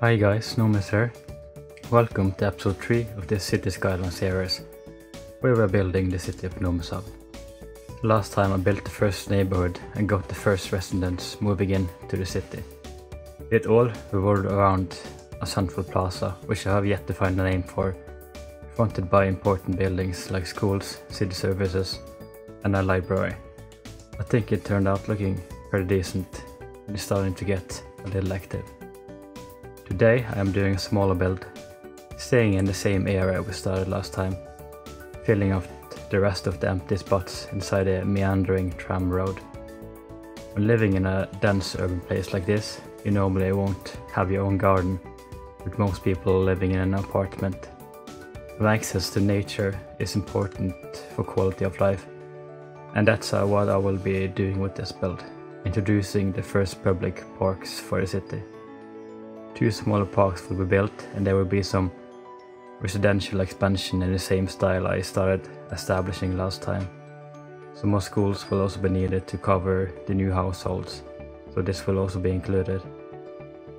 Hi guys, Nomishavn here. Welcome to episode 3 of this Cities Skylines series, where we're building the city of Nomishavn. Last time I built the first neighborhood and got the first residents moving in to the city. It all revolved around a central plaza, which I have yet to find a name for, fronted by important buildings like schools, city services and a library. I think it turned out looking pretty decent and it's starting to get a little active. Today I am doing a smaller build, staying in the same area we started last time, filling up the rest of the empty spots inside a meandering tram road. When living in a dense urban place like this, you normally won't have your own garden, with most people living in an apartment. But access to nature is important for quality of life, and that's what I will be doing with this build, introducing the first public parks for the city. 2 smaller parks will be built, and there will be some residential expansion in the same style I started establishing last time. Some more schools will also be needed to cover the new households, so this will also be included,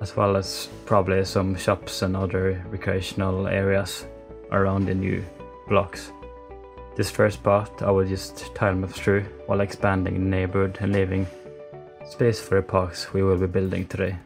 as well as probably some shops and other recreational areas around the new blocks. This first part I will just tile map through while expanding the neighborhood and leaving space for the parks we will be building today.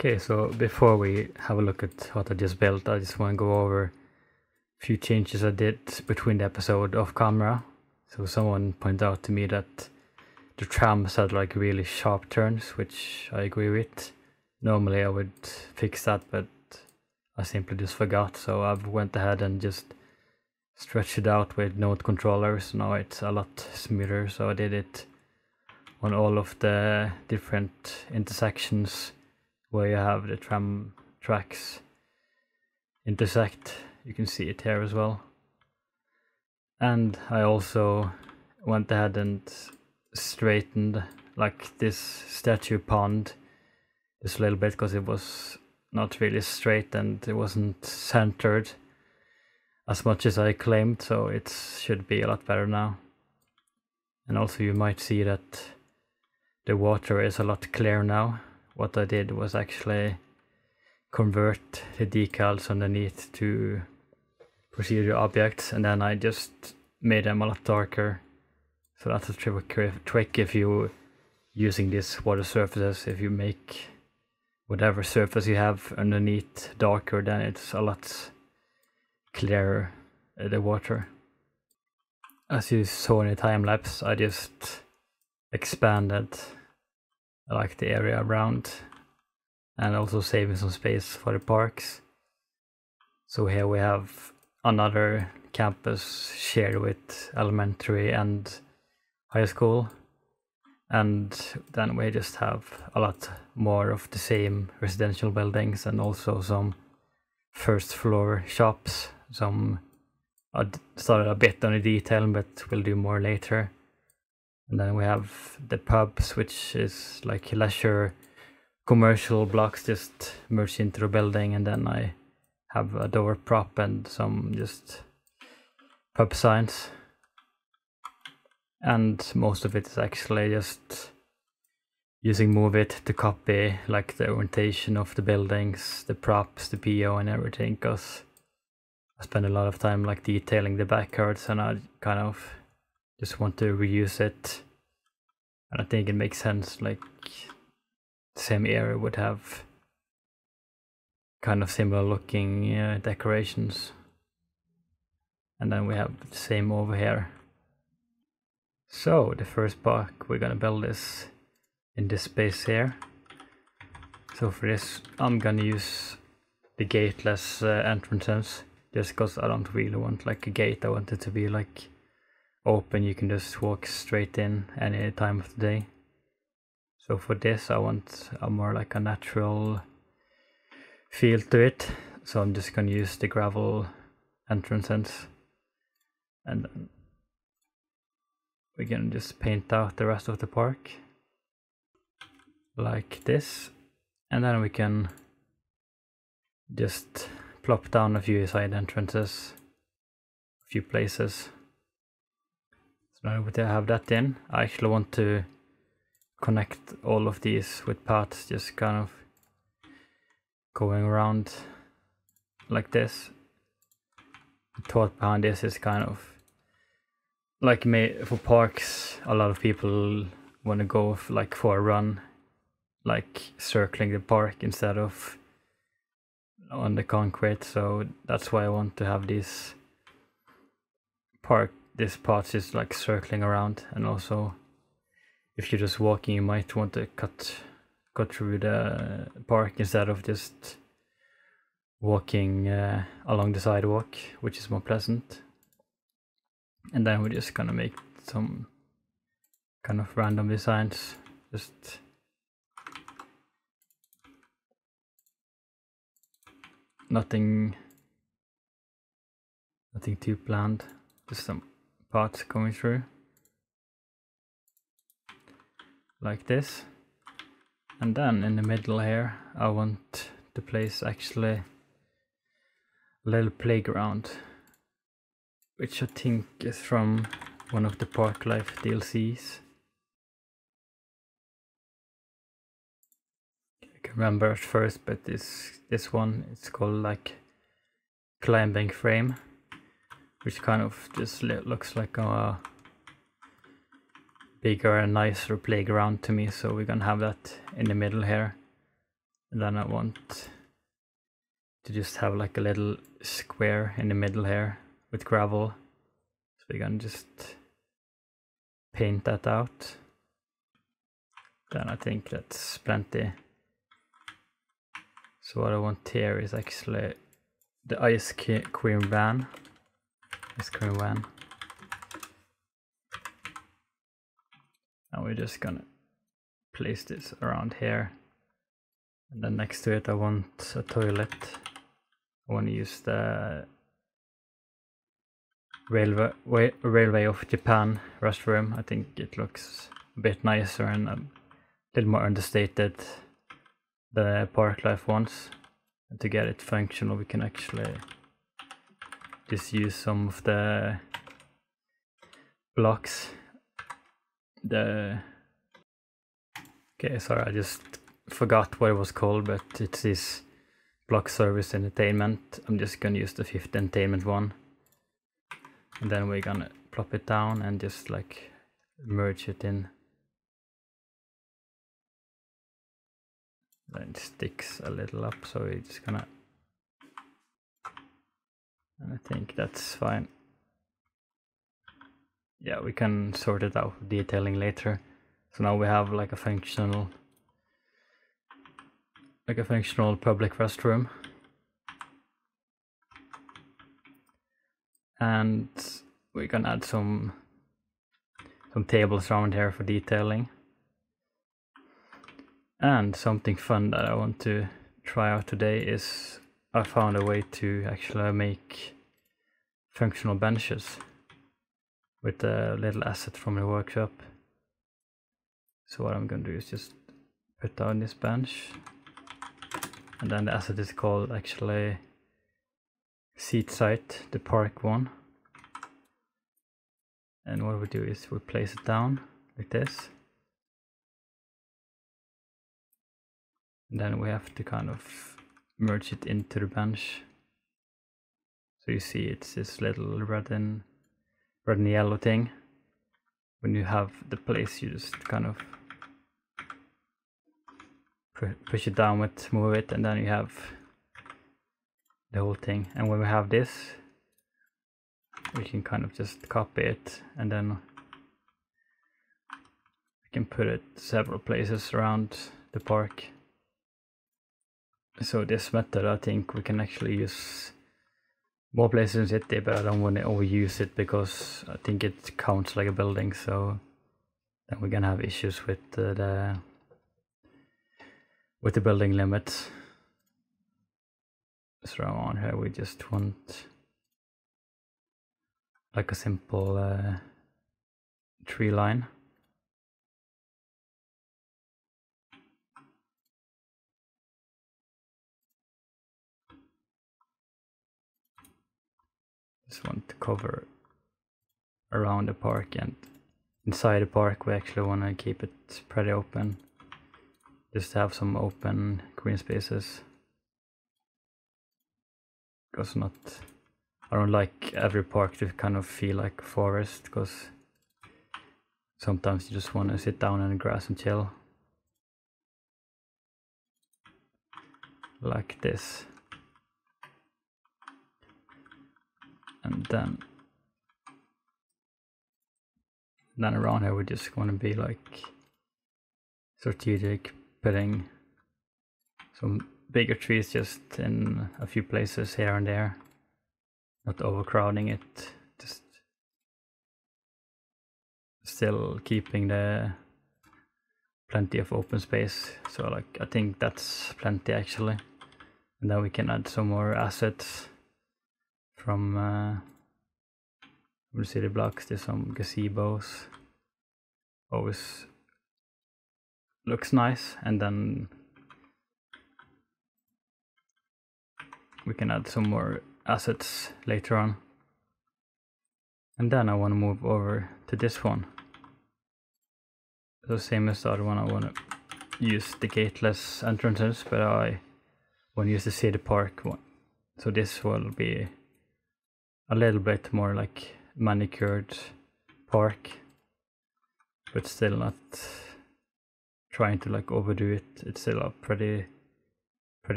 Okay, so before we have a look at what I just built, I just want to go over a few changes I did between the episode off camera. So someone pointed out to me that the trams had like really sharp turns, which I agree with. Normally I would fix that, but I simply just forgot, so I went ahead and just stretched it out with node controllers. Now it's a lot smoother, so I did it on all of the different intersections where you have the tram tracks intersect. You can see it here as well. And I also went ahead and straightened like this statue pond just a little bit, because it was not really straight and it wasn't centered as much as I claimed, so it should be a lot better now. And also you might see that the water is a lot clearer now. What I did was actually convert the decals underneath to procedural objects, and then I just made them a lot darker. So that's a trick if you using these water surfaces. If you make whatever surface you have underneath darker, then it's a lot clearer, the water. As you saw in the time lapse, I just expanded like the area around, and also saving some space for the parks. So here we have another campus shared with elementary and high school, and then we just have a lot more of the same residential buildings, and also some first floor shops. I started a bit on the detail, but we'll do more later. And then we have the pubs, which is like leisure commercial blocks just merged into the building, and then I have a door prop and some just pub signs. And most of it is actually just using Moveit to copy like the orientation of the buildings, the props, the PO and everything, because I spend a lot of time like detailing the backyards, and I kind of just want to reuse it. And I think it makes sense, like the same area would have kind of similar looking decorations. And then we have the same over here. So the first park we're gonna build is in this space here. So for this I'm gonna use the gateless entrances, just because I don't really want like a gate. I want it to be like open, you can just walk straight in any time of the day. So for this I want a more like a natural feel to it, so I'm just gonna use the gravel entrances, and then we're gonna just paint out the rest of the park like this, and then we can just plop down a few side entrances, a few places. So now that I have that in, I actually want to connect all of these with paths, just kind of going around like this. The thought behind this is kind of like for parks, a lot of people want to go for a run, like circling the park instead of on the concrete. So that's why I want to have this path is like circling around. And also if you're just walking, you might want to cut through the park instead of just walking along the sidewalk, which is more pleasant. And then we're just gonna make some kind of random designs, just nothing too planned, just some parts going through like this. And then in the middle here I want to place actually a little playground, which I think is from one of the Park Life DLCs. I can remember at first, but this one, it's called like climbing frame, which kind of just looks like a bigger and nicer playground to me. So we're gonna have that in the middle here, and then I want to just have like a little square in the middle here with gravel. So we're gonna just paint that out. Then I think that's plenty. So what I want here is actually the ice cream van. And we're just gonna place this around here. And then next to it I want a toilet. I want to use the Railway of Japan restroom. I think it looks a bit nicer and a little more understated than the Park Life ones. And to get it functional, we can actually just use some of the blocks. Okay, sorry, I just forgot what it was called, but it's this block service entertainment. I'm just gonna use the fifth entertainment one. And then we're gonna plop it down and just like merge it in. Then it sticks a little up, so we're just gonna, and I think that's fine. Yeah, we can sort it out with detailing later. So now we have like a functional public restroom. And we can add some tables around here for detailing. And something fun that I want to try out today is I found a way to actually make functional benches with a little asset from the workshop. So what I'm going to do is just put down this bench, and then the asset is called actually seat site, the park one. And what we do is we place it down like this. And then we have to kind of merge it into the bench. So you see it's this little red and yellow thing. When you have the place, you just kind of push it downwards, move it, and then you have the whole thing. And when we have this, we can kind of just copy it, and then we can put it several places around the park. So this method, I think we can actually use more places in the city, but I don't want to overuse it because I think it counts like a building, so then we're gonna have issues with the building limits. So on here we just want like a simple tree line. Just want to cover around the park, and inside the park we actually want to keep it pretty open, just to have some open green spaces. Because I don't like every park to kind of feel like a forest, because sometimes you just want to sit down in the grass and chill. Like this. And then around here we just want to be like strategic, putting some bigger trees just in a few places here and there, not overcrowding it, just still keeping the plenty of open space. So like I think that's plenty actually. And then we can add some more assets from the city blocks. There's some gazebos, always looks nice. And then we can add some more assets later on. And then I want to move over to this one. So same as the other one, I want to use the gateless entrances, but I want to use the city park one. So this will be a little bit more like manicured park, but still not trying to like overdo it. It's still a pretty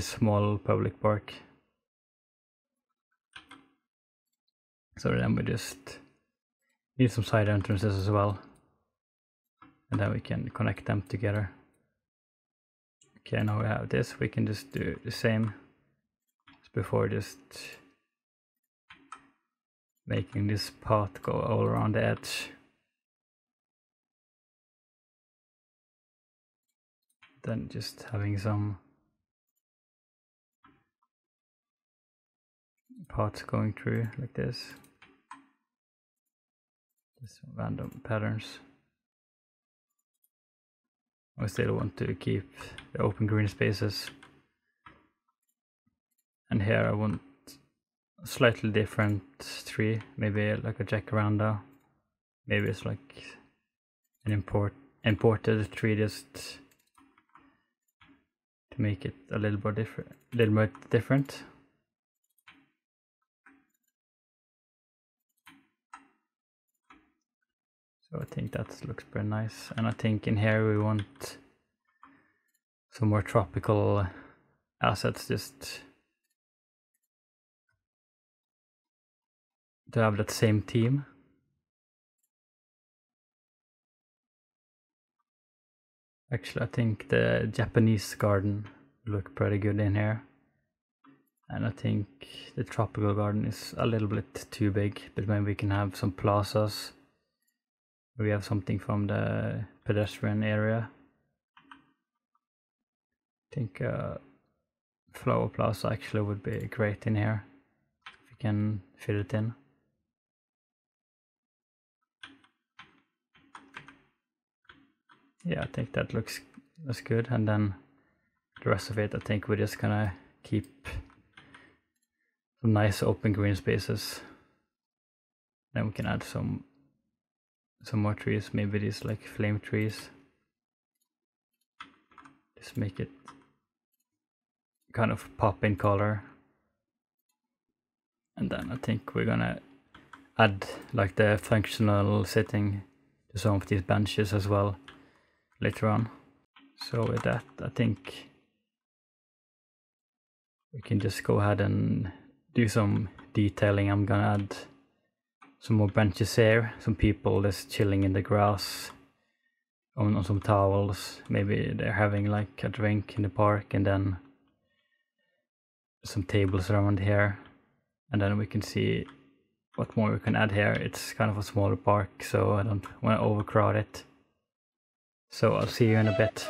small public park. So then we just need some side entrances as well, and then we can connect them together. Okay, now we have this. We can just do the same as before, just making this path go all around the edge. Then just having some paths going through like this. Just random patterns. I still want to keep the open green spaces. And here I want a slightly different tree, maybe like a jacaranda. Maybe it's like an imported tree, just to make it a little bit different. So I think that looks pretty nice. And I think in here we want some more tropical assets, just to have that same theme. Actually, I think the Japanese garden look pretty good in here. And I think the tropical garden is a little bit too big, but maybe we can have some plazas. We have something from the pedestrian area. I think flower plaza actually would be great in here, if we can fit it in. Yeah, I think that's good, and then the rest of it, I think we're just gonna keep some nice open green spaces. Then we can add some more trees, maybe these like flame trees. Just make it kind of pop in color. And then I think we're gonna add like the functional setting to some of these benches as well later on. So with that, I think we can just go ahead and do some detailing. I'm gonna add some more benches here, some people just chilling in the grass on some towels. Maybe they're having like a drink in the park, and then some tables around here. And then we can see what more we can add here. It's kind of a smaller park, so I don't want to overcrowd it. So I'll see you in a bit.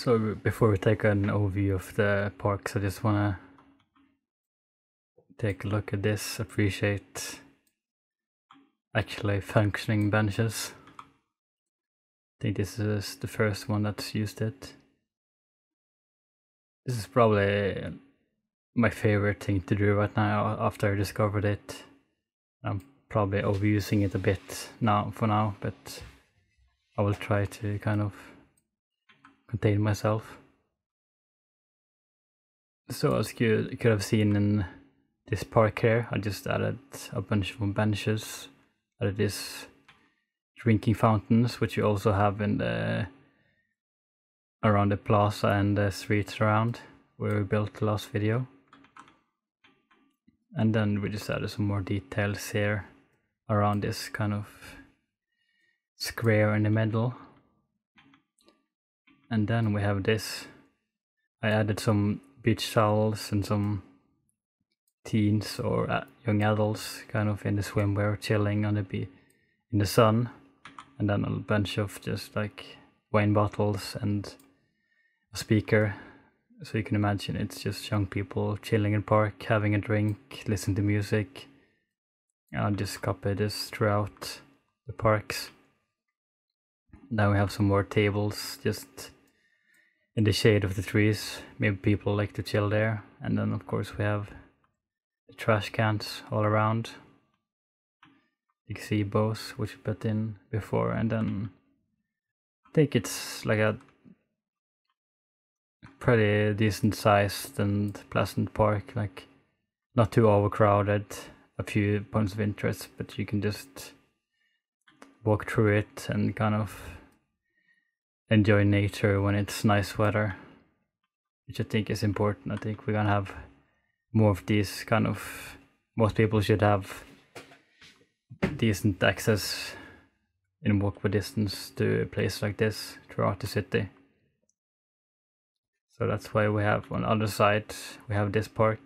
So before we take an overview of the parks, I just want to take a look at this, appreciate actually functioning benches. I think this is the first one that's used it. This is probably my favorite thing to do right now after I discovered it. I'm probably overusing it a bit for now, but I will try to kind of contain myself. So as you could have seen in this park here, I just added a bunch of benches, added this drinking fountains, which you also have in the around the plaza and the streets around where we built the last video. And then we just added some more details here around this kind of square in the middle. And then we have this. I added some beach towels and some teens or young adults kind of in the swimwear chilling on the in the sun. And then a bunch of just like wine bottles and a speaker. So you can imagine it's just young people chilling in the park, having a drink, listening to music. I'll just copy this throughout the parks. Now we have some more tables just in the shade of the trees. Maybe people like to chill there. And then of course we have the trash cans all around. You can see both which we put in before, and then I think it's like a pretty decent sized and pleasant park, like not too overcrowded, a few points of interest, but you can just walk through it and kind of enjoy nature when it's nice weather, which I think is important. I think we're gonna have more of these kind of, most people should have decent access in walkable distance to a place like this throughout the city. So that's why we have on the other side, we have this park,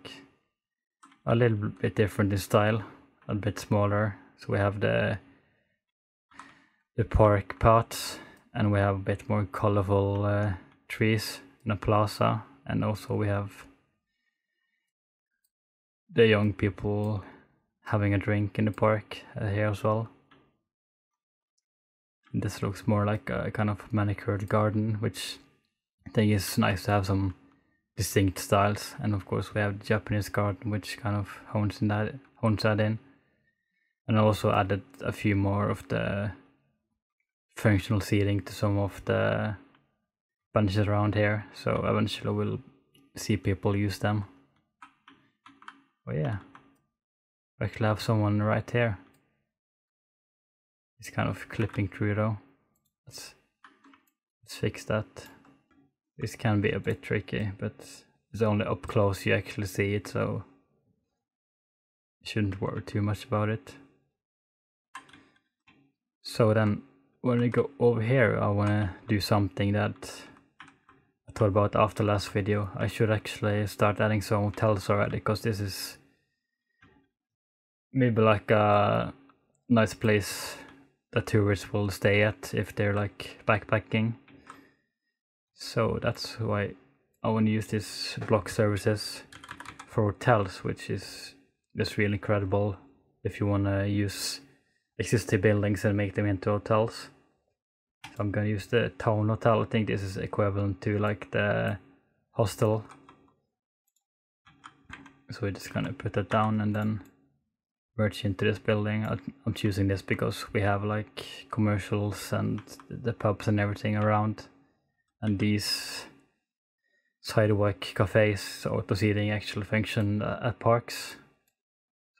a little bit different in style, a bit smaller. So we have the park paths, and we have a bit more colorful trees in a plaza, and also we have the young people having a drink in the park here as well. And this looks more like a kind of manicured garden, which I think is nice to have some distinct styles. And of course we have the Japanese garden, which kind of hones that in. And I also added a few more of the functional seating to some of the benches around here, so eventually we'll see people use them. Oh yeah, I actually have someone right here. He's kind of clipping through though. Let's fix that. This can be a bit tricky, but it's only up close you actually see it, so you shouldn't worry too much about it. So then when we go over here, I want to do something that I thought about after last video. I should actually start adding some hotels already, because this is maybe like a nice place that tourists will stay at if they're like backpacking. So that's why I want to use this block services for hotels, which is just really incredible if you want to use existing buildings and make them into hotels. So I'm gonna use the town hotel. I think this is equivalent to like the hostel. So we're just gonna put that down and then merge into this building. I'm choosing this because we have like commercials and the pubs and everything around, and these sidewalk cafes, auto seating actually function at parks.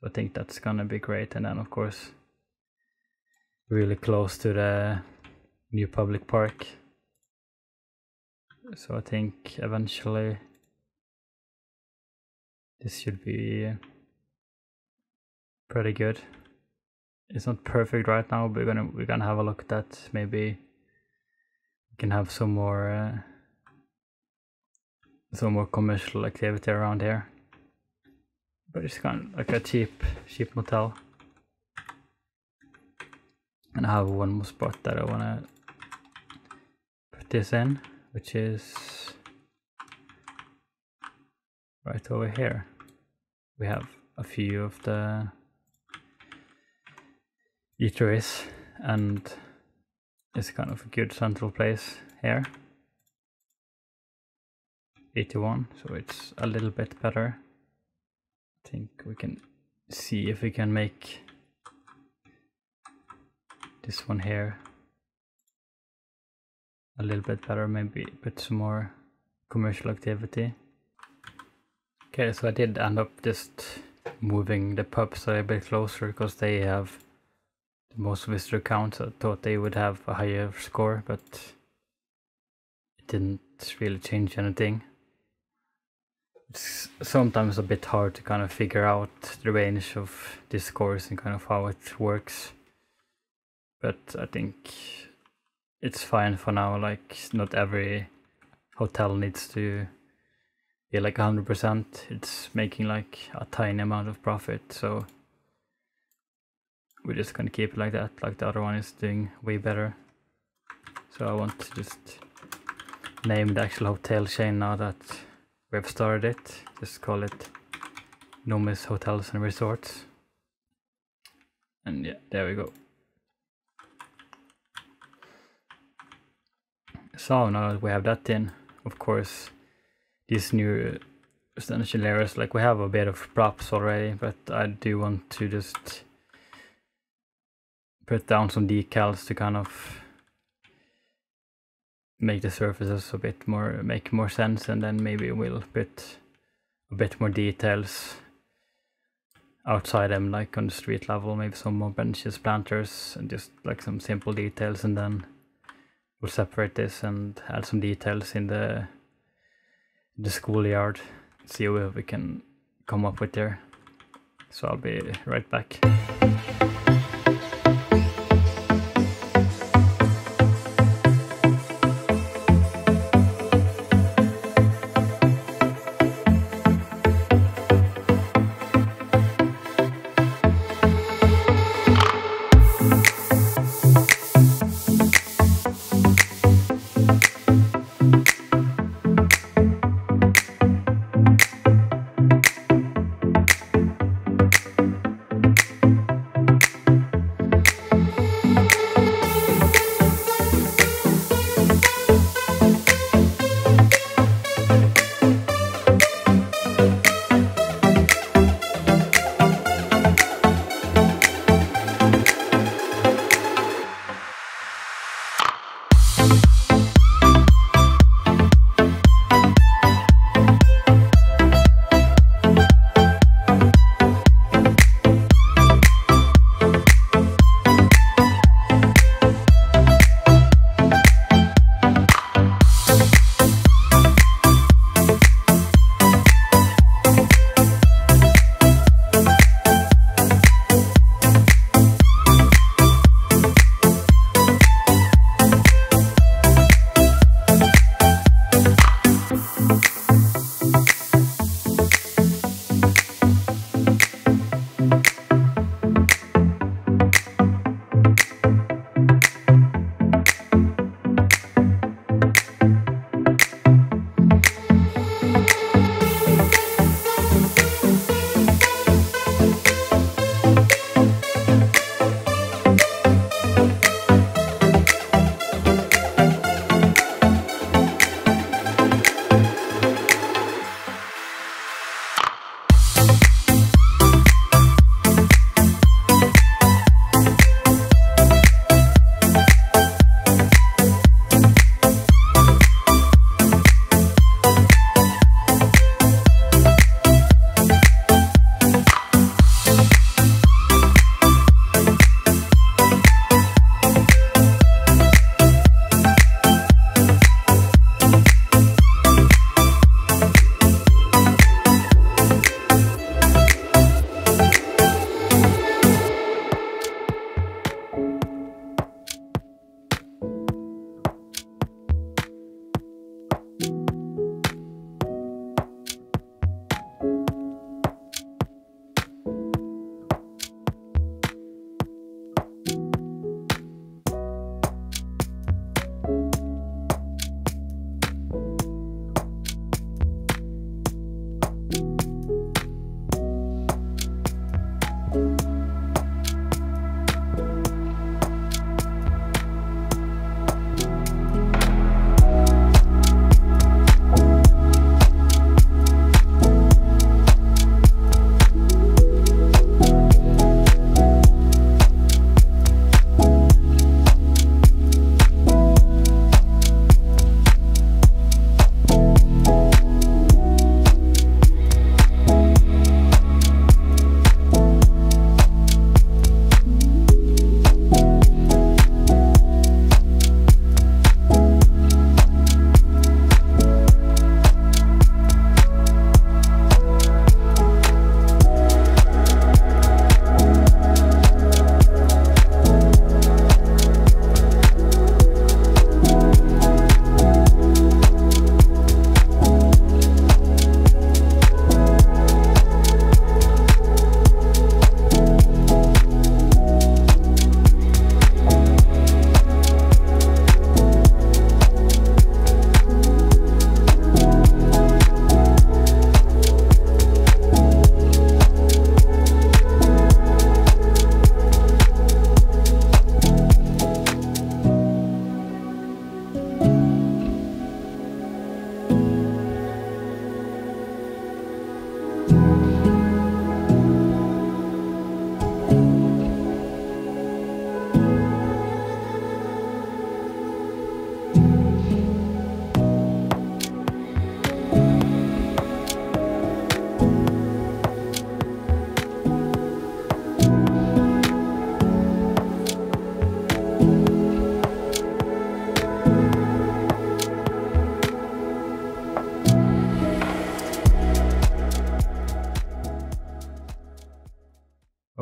So I think that's gonna be great. And then of course really close to the new public park. So I think eventually this should be pretty good. It's not perfect right now, but we're gonna have a look at that. Maybe we can have some more commercial activity around here. But it's kind of like a cheap motel. And I have one more spot that I wanna put this in, which is right over here. We have a few of the eateries, and it's kind of a good central place here. 81, so it's a little bit better. I think we can see if we can make this one here a little bit better, maybe put some more commercial activity. Okay, so I did end up just moving the pubs a bit closer because they have the most visitor counts. I thought they would have a higher score, but it didn't really change anything. it's sometimes a bit hard to kind of figure out the range of this course and kind of how it works. But I think it's fine for now. Like, not every hotel needs to be like 100%. It's making like a tiny amount of profit, so we're just gonna keep it like that. Like the other one is doing way better. So I want to just name the actual hotel chain now that we've started it. Just call it Nomis Hotels and Resorts. And yeah, there we go. So now that we have that in, of course, these new residential areas, like we have a bit of props already, but I do want to just put down some decals to kind of make the surfaces a bit more, make more sense, and then maybe we'll put a bit more details outside them, like on the street level, maybe some more benches, planters, and just like some simple details, and then we'll separate this and add some details in the schoolyard, see what we can come up with there. So I'll be right back.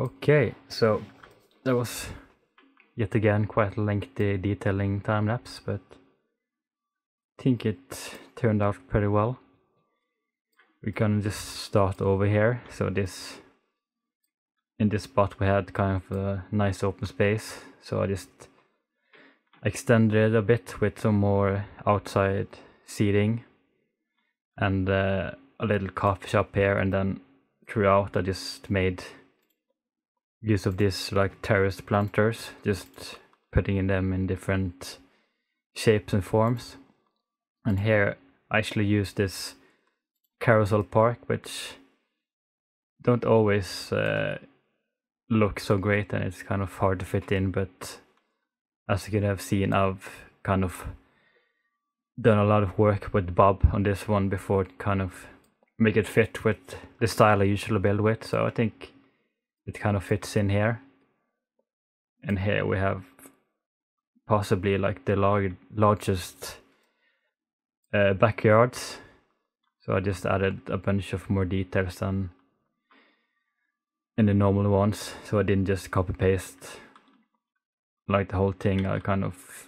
Okay, so that was yet again quite a lengthy detailing time lapse, but I think it turned out pretty well. We can just start over here. So in this spot we had kind of a nice open space, so I just extended it a bit with some more outside seating and a little coffee shop here, and then throughout I just made use of these like terraced planters, just putting them in different shapes and forms. And here I actually use this carousel park, which don't always look so great, and it's kind of hard to fit in, but as you could have seen, I've kind of done a lot of work with Bob on this one before to kind of make it fit with the style I usually build with, so I think it kind of fits in here. And here we have possibly like the largest backyards, so I just added a bunch of more details than in the normal ones, so I didn't just copy paste like the whole thing. I kind of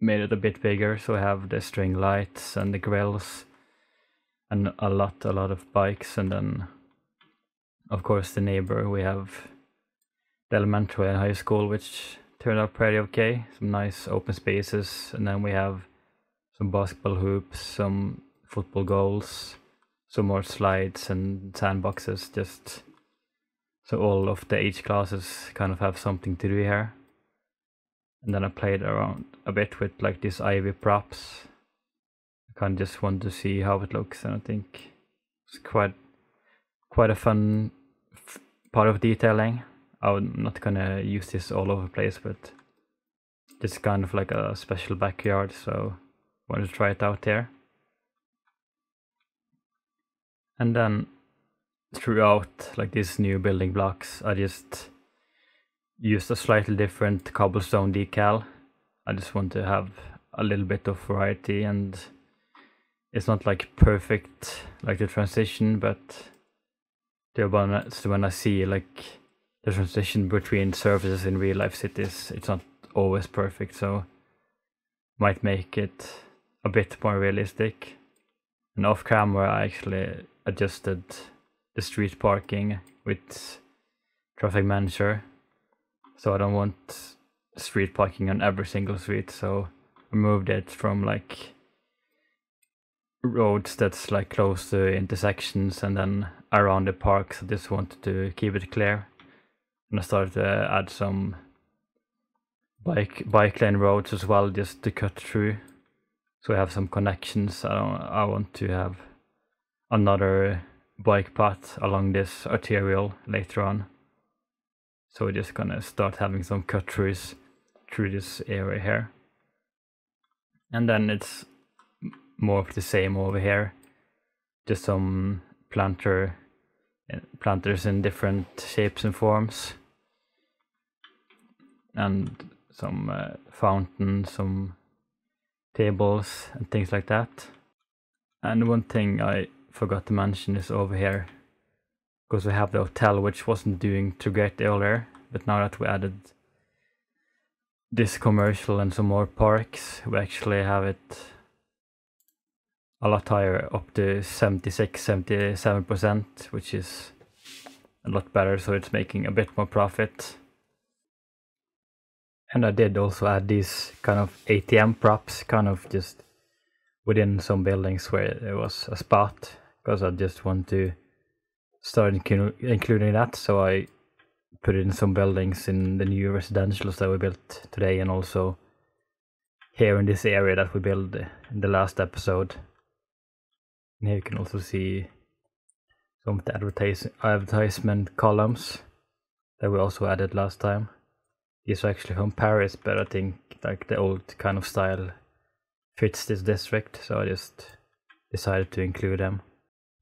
made it a bit bigger, so I have the string lights and the grills and a lot of bikes, and then of course the neighbor. We have the elementary and high school, which turned out pretty okay, some nice open spaces, and then we have some basketball hoops, some football goals, some more slides and sandboxes, just so all of the age classes kind of have something to do here. And then I played around a bit with like these ivy props. I kind of just want to see how it looks, and I think it's quite a fun part of detailing. I'm not gonna use this all over the place, but it's kind of like a special backyard, so I wanted to try it out there. And then throughout like these new building blocks, I just used a slightly different cobblestone decal. I just want to have a little bit of variety, and it's not like perfect like the transition, but when I see like the transition between surfaces in real life cities, it's not always perfect, so might make it a bit more realistic. And off camera I actually adjusted the street parking with traffic manager, so I don't want street parking on every single street, so I moved it from like roads that's like close to intersections and then around the park, so I just wanted to keep it clear. And I started to add some bike lane roads as well, just to cut through, so I have some connections. I want to have another bike path along this arterial later on, so we're just gonna start having some cut throughs through this area here. And then it's more of the same over here, just some planters in different shapes and forms, and some fountains, some tables and things like that. And one thing I forgot to mention is over here, because we have the hotel, which wasn't doing too great earlier, but now that we added this commercial and some more parks, we actually have it a lot higher, up to 76-77%, which is a lot better, so it's making a bit more profit. And I did also add these kind of ATM props, kind of just within some buildings where there was a spot, because I just want to start including that, so I put it in some buildings in the new residentials that we built today, and also here in this area that we built in the last episode. And here you can also see some of the advertisement columns that we also added last time. These are actually from Paris, but I think like the old kind of style fits this district, so I just decided to include them.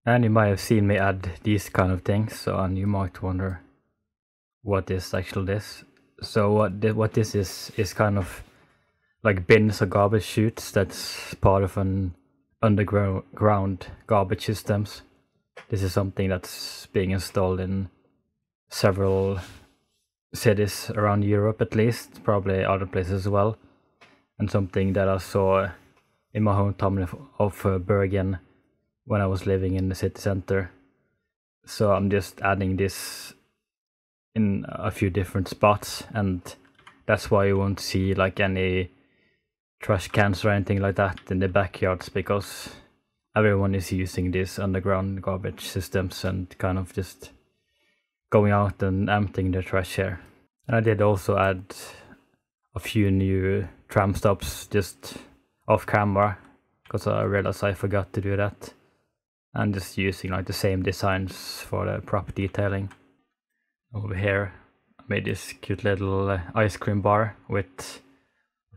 And you might have seen me add these kind of things, and you might wonder what is actually this. So what this is kind of like bins or garbage chutes that's part of an underground garbage systems. This is something that's being installed in several cities around Europe at least, probably other places as well, and something that I saw in my hometown of Bergen when I was living in the city center. So I'm just adding this in a few different spots, and that's why you won't see like any trash cans or anything like that in the backyards, because everyone is using these underground garbage systems and kind of just going out and emptying their trash here. And I did also add a few new tram stops just off camera, because I realized I forgot to do that, and just using like the same designs for the proper detailing. Over here I made this cute little ice cream bar with,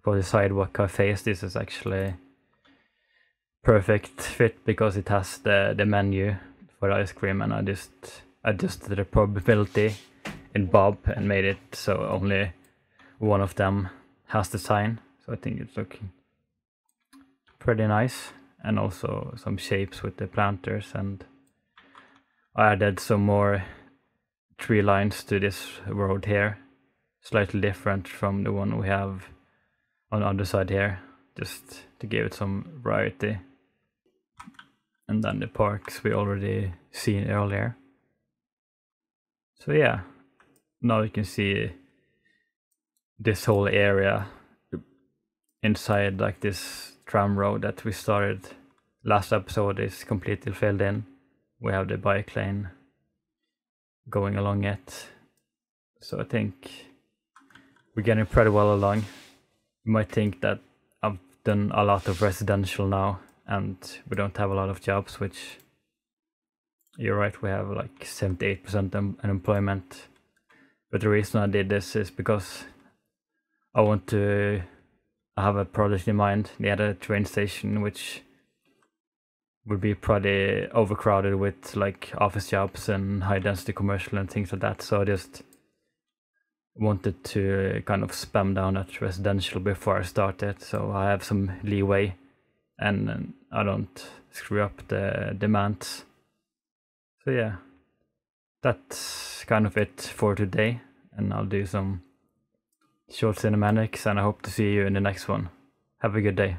for the sidewalk cafes. This is actually perfect fit because it has the menu for the ice cream, and I just adjusted the probability in Bob and made it so only one of them has the sign. So I think it's looking pretty nice, and also some shapes with the planters, and I added some more tree lines to this road here, slightly different from the one we have on the other side here, just to give it some variety. And then the parks we already seen earlier. So yeah, now you can see this whole area inside like this tram road that we started last episode is completely filled in. We have the bike lane going along it. So I think we're getting pretty well along. You might think that I've done a lot of residential now and we don't have a lot of jobs, which you're right, we have like 78% unemployment. But the reason I did this is because I want to have a project in mind near the train station, which would be pretty overcrowded with like office jobs and high density commercial and things like that. So I just wanted to kind of spam down that residential before I started, so I have some leeway and I don't screw up the demands. So yeah, that's kind of it for today, and I'll do some short cinematics, and I hope to see you in the next one. Have a good day.